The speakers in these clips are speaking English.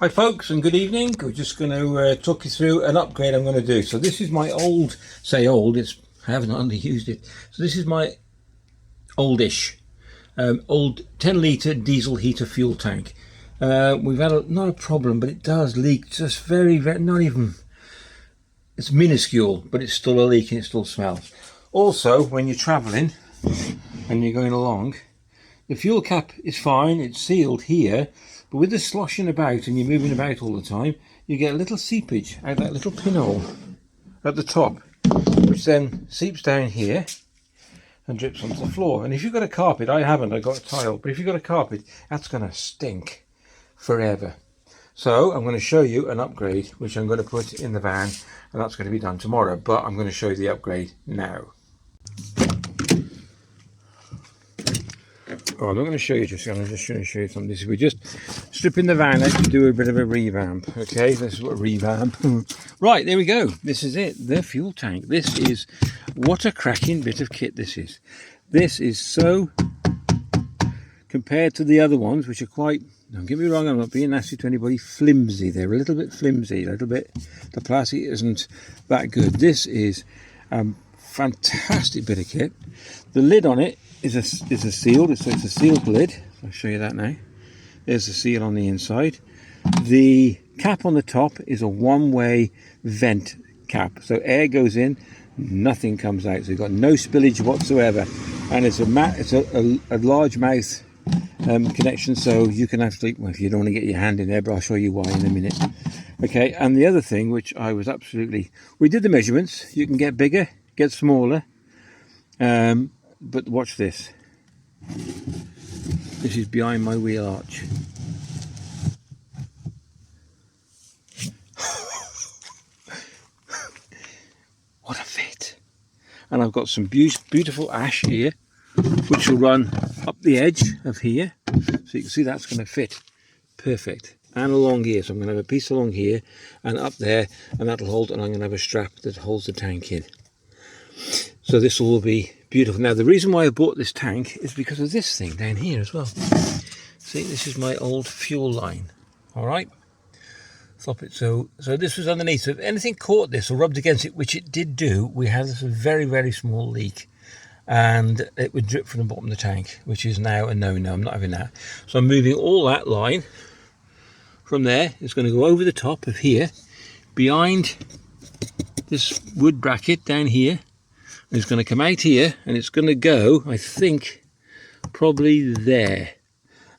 Hi folks, and good evening. We're just going to talk you through an upgrade I'm going to do. So this is my old, I haven't hardly used it. So this is my oldish, old 10 litre diesel heater fuel tank. We've had not a problem, but it does leak just very, not even, it's minuscule, but it's still a leak and it still smells. Also, when you're travelling and you're going along, the fuel cap is fine, it's sealed here, but with the sloshing about and you're moving about all the time, you get a little seepage out that little pinhole at the top, which then seeps down here and drips onto the floor. And if you've got a carpet, I haven't, I got a tile, but if you've got a carpet, that's going to stink forever. So I'm going to show you an upgrade, which I'm going to put in the van, and that's going to be done tomorrow, but I'm going to show you the upgrade now. Oh, I'm not going to show you I'm just going to show you something. We're just stripping the van out to do a bit of a revamp. Okay, this is what revamp. Right, there we go. This is it, the fuel tank. This is, what a cracking bit of kit this is. This is so, compared to the other ones, which are quite, don't get me wrong, I'm not being nasty to anybody, flimsy. They're a little bit flimsy, a little bit, the plastic isn't that good. This is a fantastic bit of kit. The lid on it is a sealed, so it's a sealed lid. I'll show you that now. There's the seal on the inside. The cap on the top is a one-way vent cap, so air goes in, nothing comes out, so you've got no spillage whatsoever. And it's a large mouth connection, so you can actually, well, if you don't want to get your hand in there, but I'll show you why in a minute. Okay, and the other thing, which I was absolutely, we did the measurements. You can get bigger, get smaller. But watch this. This is behind my wheel arch. What a fit. And I've got some beautiful ash here, which will run up the edge of here. So you can see that's going to fit perfect. And along here. So I'm going to have a piece along here and up there, and that'll hold, and I'm going to have a strap that holds the tank in. So this will be beautiful. Now the reason why I bought this tank is because of this thing down here as well. See, this is my old fuel line. All right, flop it. So this was underneath. So if anything caught this or rubbed against it, which it did do, we had this very, very small leak, and it would drip from the bottom of the tank, which is now a no-no. I'm not having that. So I'm moving all that line from there. It's going to go over the top of here, behind this wood bracket down here. It's going to come out here, and it's going to go, I think, probably there.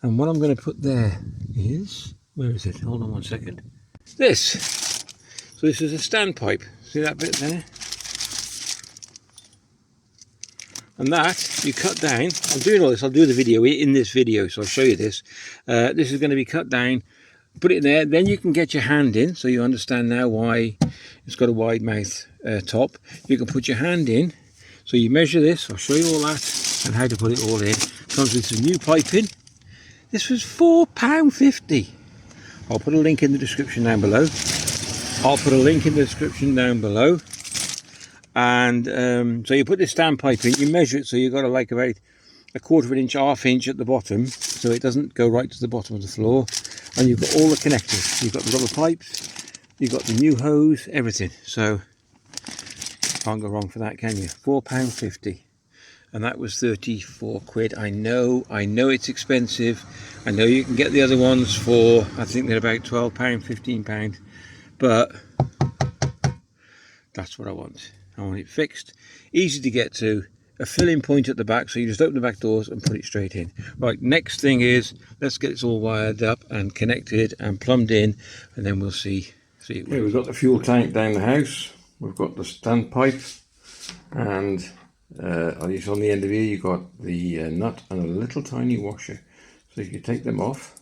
And what I'm going to put there is, where is it? Hold on one second. This. So this is a standpipe. See that bit there? And that you cut down. I'm doing all this. I'll do the video in this video, so I'll show you this. This is going to be cut down. Put it in there. Then you can get your hand in, so you understand now why it's got a wide mouth top. You can put your hand in. So you measure this. I'll show you all that and how to put it all in. Comes with some new piping. This was £4.50. I'll put a link in the description down below. And so you put this standpipe in. You measure it, so you've got like about a quarter of an inch, half inch at the bottom, so it doesn't go right to the bottom of the floor. And you've got all the connectors. You've got the rubber pipes. You've got the new hose, everything. So can't go wrong for that, can you? £4.50, and that was 34 quid. I know it's expensive. I know you can get the other ones for, I think they're about £12, £15, but that's what I want. I want it fixed, easy to get to, a filling point at the back, so you just open the back doors and put it straight in. Right, next thing is, let's get this all wired up and connected and plumbed in, and then we'll see it. Here we've got the fuel tank down the house. We've got the standpipe, and on the end of here you've got the nut and a little tiny washer. So if you take them off,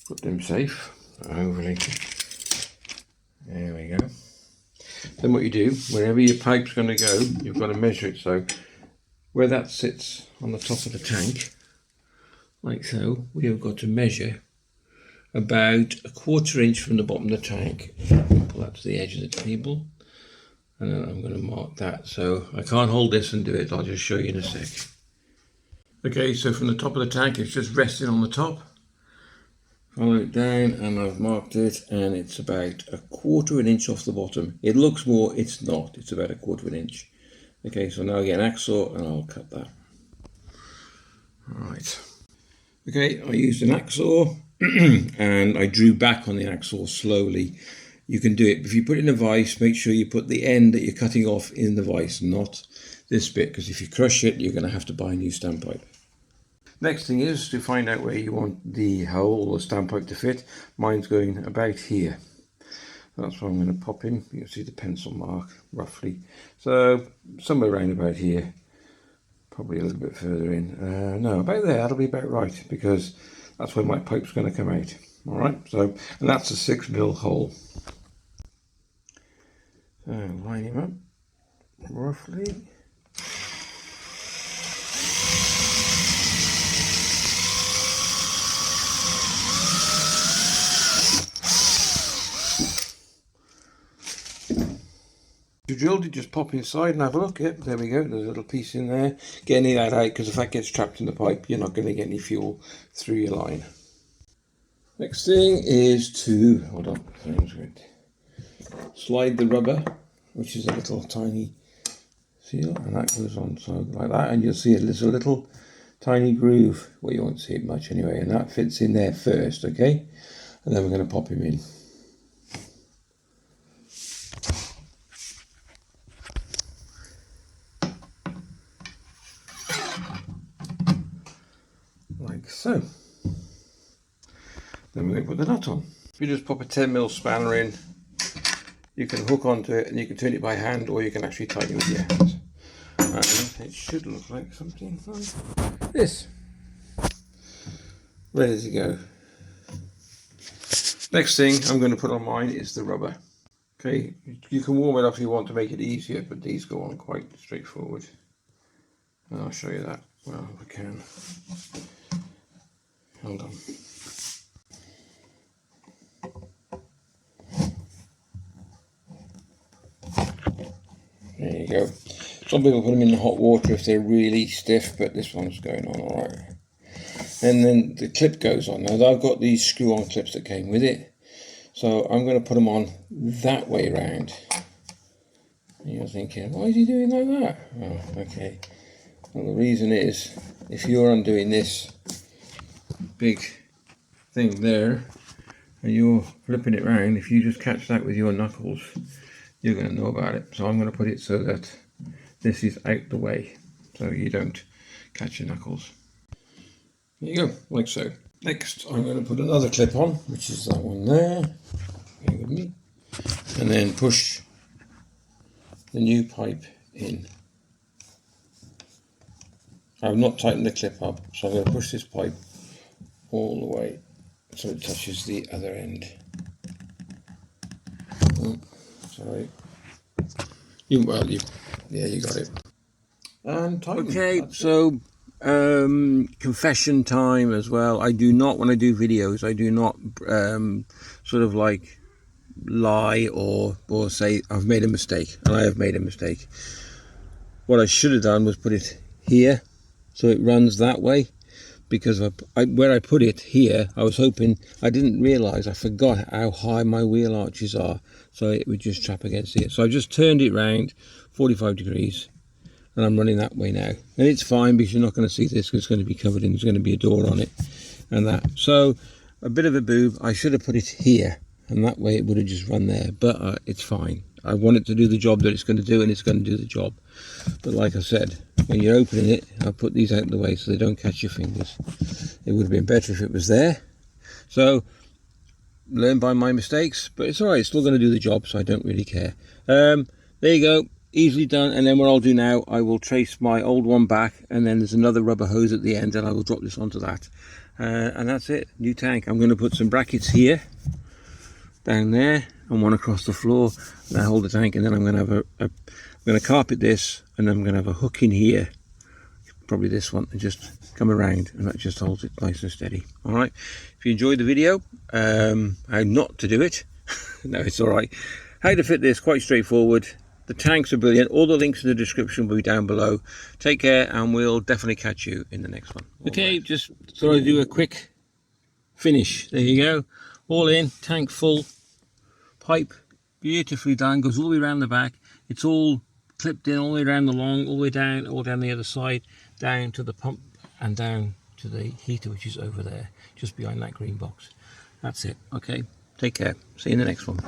put them safe, hopefully. There we go. Then what you do, wherever your pipe's going to go, you've got to measure it. So where that sits on the top of the tank, like so, we have got to measure about a quarter inch from the bottom of the tank. Pull that to the edge of the table, and then I'm going to mark that. So I can't hold this and do it, I'll just show you in a sec. Okay, so from the top of the tank, it's just resting on the top. Follow it down, and I've marked it, and it's about 1/4 inch off the bottom. It looks more, it's not, it's about 1/4 inch. Okay, so now I get an hacksaw and I'll cut that. Alright. Okay, I used an hacksaw and I drew back on the hacksaw slowly. You can do it, if you put it in a vise, make sure you put the end that you're cutting off in the vise, not this bit, because if you crush it, you're going to have to buy a new standpipe. Next thing is to find out where you want the hole or standpipe to fit. Mine's going about here. That's what I'm going to pop in. You can see the pencil mark roughly. So somewhere around about here. Probably a little bit further in. No, about there. That'll be about right, because that's where my pipe's going to come out. All right. So, and that's a 6mm hole. So line him up roughly. You drilled it, just pop inside and have a look. Yep, there we go. There's a little piece in there. Get any of that out, because if that gets trapped in the pipe, you're not going to get any fuel through your line. Next thing is to, hold on, slide the rubber, which is a little tiny seal, and that goes on so like that, and you'll see there's a little tiny groove. Well, you won't see it much anyway, and that fits in there first, okay? And then we're going to pop him in. Like so. Then we're going to put the nut on. If you just pop a 10mm spanner in, you can hook onto it and you can turn it by hand, or you can actually tighten it with your hands. And it should look like something like this. Ready to go. Next thing I'm going to put on mine is the rubber. Okay, you can warm it up if you want to make it easier, but these go on quite straightforward. And I'll show you that well if I can. Hold on. There you go. Some people put them in the hot water if they're really stiff, but this one's going on alright. And then the clip goes on. Now I've got these screw-on clips that came with it, so I'm going to put them on that way round. And you're thinking, why is he doing like that? Oh, okay. Well, the reason is, if you're undoing this big thing there and you're flipping it round, if you just catch that with your knuckles, you're going to know about it. So I'm going to put it so that this is out the way, so you don't catch your knuckles. There you go, like so. Next I'm going to put another clip on, which is that one there. Bear with me. And then push the new pipe in. I've not tightened the clip up, so I'm going to push this pipe all the way so it touches the other end. Oh, sorry. You got it. And tighten. Okay, so confession time as well. I do not, when I do videos, I do not sort of like lie or say I've made a mistake, and I have made a mistake. What I should have done was put it here so it runs that way, because where I put it here, I was hoping, I didn't realise, I forgot how high my wheel arches are, so it would just trap against it. So I just turned it round 45 degrees and I'm running that way now, and it's fine because you're not going to see this, because it's going to be covered in, there's going to be a door on it and that. So a bit of a boob, I should have put it here, and that way it would have just run there, but it's fine. I want it to do the job that it's going to do, and it's going to do the job. But like I said, when you're opening it, I'll put these out of the way so they don't catch your fingers. It would have been better if it was there. So learn by my mistakes, but it's alright, it's still going to do the job, so I don't really care. There you go, easily done. And then what I'll do now, I will trace my old one back, and then there's another rubber hose at the end, and I will drop this onto that. And that's it, new tank. I'm going to put some brackets here, down there, and one across the floor, and I hold the tank, and then I'm going to have I'm going to carpet this, and then I'm going to have a hook in here, probably this one, and just come around, and that just holds it nice and steady. All right, if you enjoyed the video, how not to do it, no, it's all right. How to fit this, quite straightforward. The tanks are brilliant. All the links in the description will be down below. Take care, and we'll definitely catch you in the next one. Okay, just thought I'd do a quick finish. There you go, all in, tank full, pipe beautifully done, goes all the way around the back. It's all clipped in all the way around the long, all the way down, all down the other side, down to the pump and down to the heater, which is over there, just behind that green box. That's it. Okay, take care. See you in the next one.